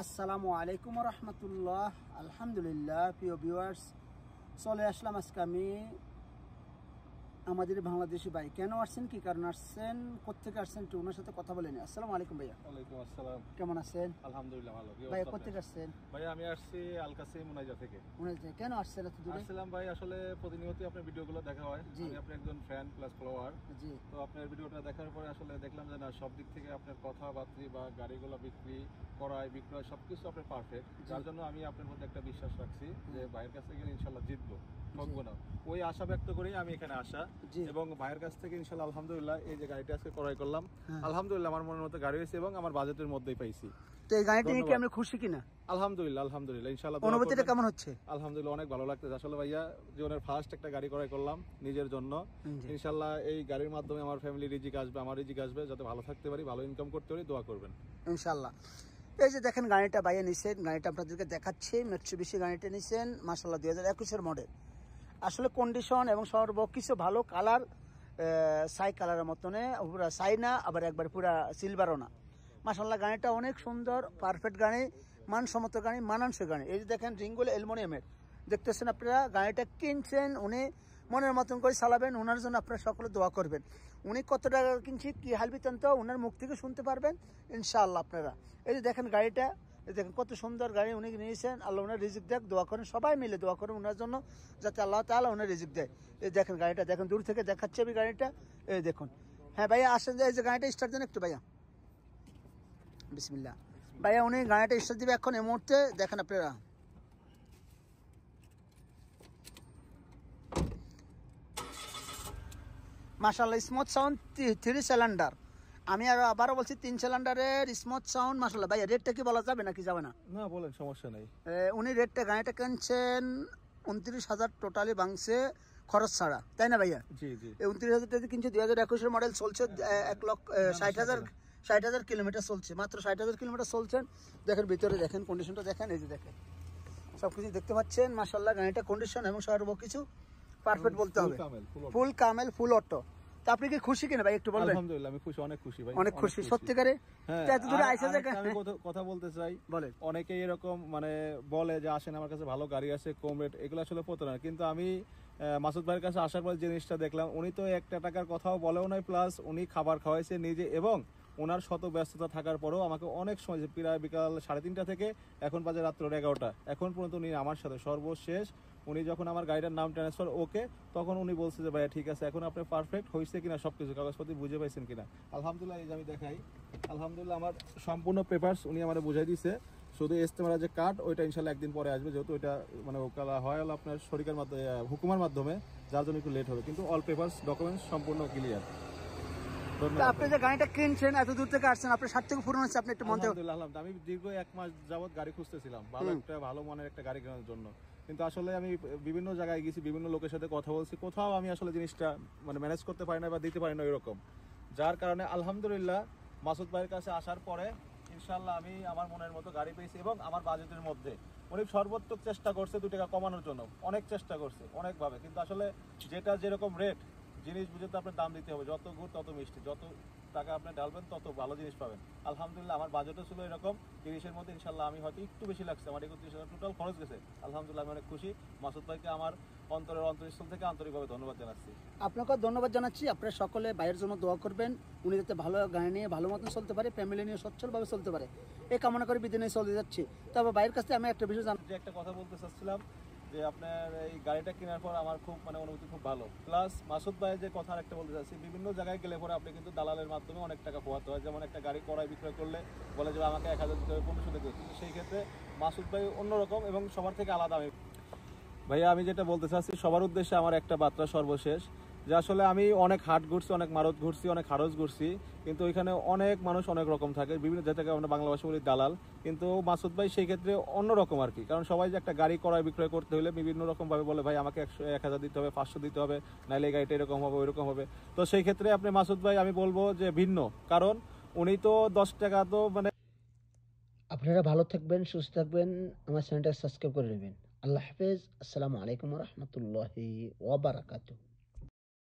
আসসালামু আলাইকুম রহমতুল্লাহ। আলহামদুলিল্লাহ। প্রিয় ভিউয়ার্স, চলে আসলাম আজকে আমি আমাদের বাংলাদেশি ভাই কেন আসছেন, কি কারণ আসছেন, কোথেকে আসছেন, একটু ওনার সাথে কথা বলে নিই। আসসালামু আলাইকুম ভাইয়া। ওয়ালাইকুম আসসালাম। কেমন আছেন? আলহামদুলিল্লাহ ভালো। ভাই কোথেকে আসছেন? ভাই আমি আসছি আলকাসি মুনাইজা থেকে। মুনাইজা কেন আসছেন এত দূরে? আসছিলাম ভাই, আসলে প্রতিনিয়তই আপনার ভিডিওগুলো দেখা হয়, আমি আপনার একজন ফ্যান প্লাস ফলোয়ার। জি। তো আপনার ভিডিওটা দেখার পরে আসলে দেখলাম যে না, সব দিক থেকে আপনার কথাবার্তা বা গাড়িগুলো বিক্রি করায় বিক্রয় সবকিছু আপনার পারফেক্ট, যার জন্য আমি আপনার মধ্যে একটা বিশ্বাস রাখছি যে ভাইয়ের কাছে গেলে ইনশাল্লাহ জিতবো, ঠকবো না। ওই আশা ব্যক্ত করেই আমি এখানে আসা এবং ভাইয়ের কাছ থেকে ইনশাল্লাহ আলহামদুলিল্লাহ এই যে গাড়িটা আজকে ক্রয় করলাম, আলহামদুলিল্লাহ আমার মনের মতো গাড়ি হয়েছে এবং আমার বাজেটের মধ্যেই পাইছি। তো এই গাড়িটা নিয়ে কি আপনি খুশি কিনা? আলহামদুলিল্লাহ আলহামদুলিল্লাহ ইনশাআল্লাহ। অনুভূতিটা কেমন হচ্ছে? আলহামদুলিল্লাহ অনেক ভালো লাগতেছে। আসলে ভাইয়া জীবনের ফার্স্ট একটা গাড়ি ক্রয় করলাম নিজের জন্য। ইনশাআল্লাহ এই গাড়ির মাধ্যমে আমার ফ্যামিলি রিজিক আসবে, আমার রিজিক আসবে, যাতে ভালো থাকতে পারি, ভালো ইনকাম করতে পারি, দোয়া করবেন ইনশাআল্লাহ। এই যে দেখেন গাড়িটা ভাইয়া নিছেন, গাড়িটা আপনাদেরকে দেখাচ্ছি। মিৎসুবিশি গাড়িটা নিছেন মাশাআল্লাহ 2021 মডেল। আসলে কন্ডিশন এবং সর্বকিছু ভালো, কালার সাই কালারের মতনে, পুরা সাই না আবার একবার পুরা সিলভারও না। মাশাআল্লাহ গাড়িটা অনেক সুন্দর, পারফেক্ট গাড়ি, মানসম্মত গাড়ি, মানানসই গাড়ি। এই যে দেখেন রিংগুলো অ্যালুমিনিয়ামের দেখতেছেন আপনারা। গাড়িটা কিনছেন, উনি মনের মতন করে চালাবেন, ওনার জন্য আপনারা সকলে দোয়া করবেন। উনি কত টাকা কিনছি, কি হাল বৃত্তান্ত ওনার মুখ থেকে শুনতে পারবেন ইনশাআল্লাহ আপনারা। এই যে দেখেন গাড়িটা, দেখেন কত সুন্দর গাড়ি উনি নিয়েছেন। আল্লাহ ওনার রিজিক দেখ, দোয়া করেন, সবাই মিলে দোয়া করেন ওনার জন্য, যাতে আল্লাহ তাআলা ওনার রিজিক দেয়। এই দেখেন গাড়িটা, দেখেন দূর থেকে দেখাচ্ছে আমি গাড়িটা। এই দেখুন। হ্যাঁ ভাইয়া আসেন, এই যে গাড়িটা স্টার্ট দেন একটু ভাইয়া। বিসমিল্লাহ। ভাইয়া উনি গাড়িটা স্টার্ট দিবে এখন এই মুহূর্তে, দেখেন আপনারা। মাশাআল্লাহ স্মুথ সাউন্ড, 3 সিলিন্ডার। আমি আবারও বলছি 3 সিলিন্ডারের স্মুথ সাউন্ড মাশাআল্লাহ। ভাইয়া রেটটা কি বলা যাবে নাকি যাবে না? না বলেন, সমস্যা নাই। উনি রেটটা গাড়িটা কিনছেন 29,000 টোটালি বাংছে খরচ ছাড়া, তাই না ভাইয়া? জি জি। 29,000 টাকা কিনছে, 2021 মডেল, চলছে 1,60,000 কিলোমিটার চলছে, মাত্র 60,000 কিলোমিটার চলছেন। দেখেন ভিতরে, দেখেন কন্ডিশনটা দেখেন, এই যে দেখেন সবকিছু দেখতে পাচ্ছেন মাশাআল্লাহ। গাড়িটা কন্ডিশন এবং সর্বকিছু পারফেক্ট বলতে হবে, ফুল কামেল, ফুল অটো। তা আপনি কি খুশি কিনা ভাই একটু বলবেন? আলহামদুলিল্লাহ আমি খুশি, অনেক খুশি ভাই, অনেক খুশি সত্যিকারে। আমি কথা বলতে চাই, অনেকে এরকম মানে বলে যে আসেন আমার কাছে ভালো গাড়ি আছে কম রেট, এগুলো আসলে প্রতারণা। কিন্তু আমি মাসুদ ভাইয়ের কাছে আসার পর জিনিসটা দেখলাম, উনি তো একটা টাকার কথাও বলেও নাই, প্লাস উনি খাবার খাওয়াইছে নিজে এবং ওনার শত ব্যস্ততা থাকার পরেও আমাকে অনেক সময়, প্রায় বিকাল 3:30 থেকে এখন বাজে রাত্র 11টা, এখন পর্যন্ত উনি আমার সাথে সর্বশেষ উনি যখন আমার গাড়িটার নাম ট্রান্সফার ওকে, তখন উনি বলছে যে ভাইয়া ঠিক আছে, এখন আপনি পারফেক্ট হয়েছে কিনা, সবকিছু কাগজপত্র বুঝে পাইছেন কিনা। আলহামদুলিল্লাহ এই যে আমি দেখাই, আলহামদুলিল্লাহ আমার সম্পূর্ণ পেপারস উনি আমার বুঝাই দিছে। শুধু ইস্তেমারা যে কার্ড ওইটা ইনশাল্লাহ একদিন পরে আসবে, যেহেতু ওইটা মানে ওকালা হয় হলো আপনার শরীরের মাধ্যমে, হুকুমার মাধ্যমে, যার জন্য একটু লেট হবে, কিন্তু অল পেপারস ডকুমেন্টস সম্পূর্ণ ক্লিয়ার। আপনি যে গাড়িটা কিনছেন, এত দূর থেকে আসছেন, আপনার 60 থেকে পুরনো হচ্ছে, আপনি একটু মনে আমি দীর্ঘ 1 মাস যাবত গাড়ি খুঁজতেছিলাম, ভালো মানের একটা গাড়ি কেনার জন্য। কিন্তু আসলে আমি বিভিন্ন জায়গায় গেছি, বিভিন্ন লোকের সাথে কথা বলছি, কোথাও আমি আসলে জিনিসটা মানে ম্যানেজ করতে পারি না বা দিতে পারি না এরকম, যার কারণে আলহামদুলিল্লাহ মাসুদ ভাইয়ের কাছে আসার পরে ইনশাল্লাহ আমি আমার মনের মতো গাড়ি পেয়েছি এবং আমার বাজেটের মধ্যে। উনি সর্বোচ্চ চেষ্টা করছে 2 টাকা কমানোর জন্য, অনেক চেষ্টা করছে অনেকভাবে, কিন্তু আসলে যেটা যেরকম রেট জিনিস বুঝে তো আপনার দাম দিতে হবে, যত গুড় তত মিষ্টি, যত টাকা আপনি ঢালবেন তত ভালো জিনিস পাবেন। আলহামদুলিল্লাহ আমার বাজেটও ছিল এরকম 30-এর মধ্যে, ইনশাল্লাহ আমি হয়তো একটু বেশি লাগছে, আমার 31,000 টোটাল খরচ গেছে। আলহামদুলিল্লাহ আমি অনেক খুশি। মাসুদ ভাইকে আমার অন্তরস্থল থেকে আন্তরিকভাবে ধন্যবাদ জানাচ্ছি। আপনাকে ধন্যবাদ জানাচ্ছি। আপনারা সকলে ভাইয়ের জন্য দোয়া করবেন, উনি যাতে ভালো গাড়ি নিয়ে ভালো মতন চলতে পারে, ফ্যামিলি নিয়ে সচ্ছলভাবে চলতে পারে, এই কামনা করে বিদিনে চলে যাচ্ছি। তবে ভাইয়ের কাছে আমি একটা বিষয় যে একটা কথা বলতে চাচ্ছিলাম যে আপনার এই গাড়িটা কেনার পর আমার খুব মানে অনুভূতি খুব ভালো, প্লাস মাসুদ ভাই যে কথা একটা বলতে চাচ্ছি, বিভিন্ন জায়গায় গেলে পরে আপনি কিন্তু দালালের মাধ্যমে অনেক টাকা পোহাতে হয়। যেমন একটা গাড়ি ক্রয় বিক্রয় করলে বলে যে আমাকে 1,000 দিতে হবে, 1500 দিতে হবে, কিন্তু সেই ক্ষেত্রে মাসুদ ভাই অন্যরকম এবং সবার থেকে আলাদা। ভাইয়া আমি যেটা বলতে চাচ্ছি সবার উদ্দেশ্যে আমার একটা বার্তা সর্বশেষ, যে আসলে আমি অনেক হাট ঘুরছি, অনেক মারত ঘুরছি, অনেক হারজ ঘুরছি, কিন্তু ওইখানে অনেক মানুষ অনেক রকম থাকে, বিভিন্ন জায়গায় আমরা বাংলা ভাষা বলি দালাল, কিন্তু মাসুদ ভাই সেই ক্ষেত্রে অন্যরকম আর কি। কারণ সবাই যে একটা গাড়ি ক্রয় বিক্রয় করতে হলে বিভিন্ন রকম ভাবে বলে ভাই আমাকে 1,000 দিতে হবে, 500 দিতে হবে, নাইলে এই গাড়িটা এরকম হবে ওইরকম হবে। তো সেই ক্ষেত্রে আপনি মাসুদ ভাই আমি বলবো যে ভিন্ন, কারণ উনি তো 10 টাকা তো মানে। আপনারা ভালো থাকবেন, সুস্থ থাকবেন, আমার চ্যানেলটা সাবস্ক্রাইব করে নেবেন। আল্লাহ হাফেজ। আসসালামু আলাইকুম রহমতুল্লাহি ওয়া বারাকাতুহু।